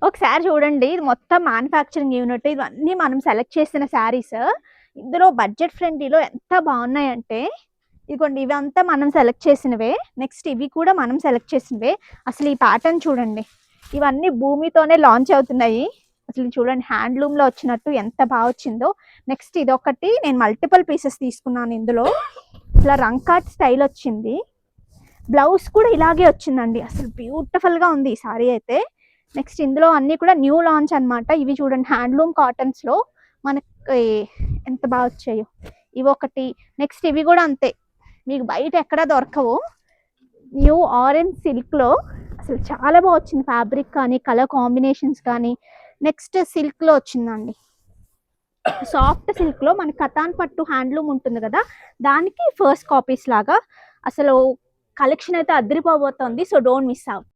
ఒకసారి చూడండి, ఇది మొత్తం మ్యానుఫ్యాక్చరింగ్ యూనిట్. ఇవన్నీ మనం సెలెక్ట్ చేసిన శారీస్. ఇందులో బడ్జెట్ ఫ్రెండ్లీలో ఎంత బాగున్నాయంటే, ఇదిగోండి ఇవంతా మనం సెలెక్ట్ చేసినవే. నెక్స్ట్ ఇవి కూడా మనం సెలెక్ట్ చేసినవే. అసలు ఈ ప్యాటర్న్ చూడండి, ఇవన్నీ భూమితోనే లాంచ్ అవుతున్నాయి. అసలు చూడండి హ్యాండ్లూమ్లో వచ్చినట్టు ఎంత బాగా వచ్చిందో. నెక్స్ట్ ఇదొకటి నేను మల్టిపుల్ పీసెస్ తీసుకున్నాను. ఇందులో ఇట్లా రంకాట్ స్టైల్ వచ్చింది. బ్లౌజ్ కూడా ఇలాగే వచ్చిందండి. అసలు బ్యూటిఫుల్గా ఉంది ఈ సారీ అయితే. నెక్స్ట్ ఇందులో అన్నీ కూడా న్యూ లాంచ్ అనమాట. ఇవి చూడండి హ్యాండ్లూమ్ కాటన్స్లో మనకి ఎంత బాగా వచ్చాయో. ఇవి ఒకటి. నెక్స్ట్ ఇవి కూడా అంతే, మీకు బయట ఎక్కడా దొరకవు. న్యూ ఆరెంజ్ సిల్క్లో అసలు చాలా బాగా వచ్చింది. ఫ్యాబ్రిక్ కానీ కలర్ కాంబినేషన్స్ కానీ. నెక్స్ట్ సిల్క్లో వచ్చిందండి, సాఫ్ట్ సిల్క్లో మన కతాన్ పట్టు హ్యాండ్లూమ్ ఉంటుంది కదా, దానికి ఫస్ట్ కాపీస్ లాగా. అసలు కలెక్షన్ అయితే అదిరిపోబోతోంది. So don't miss out.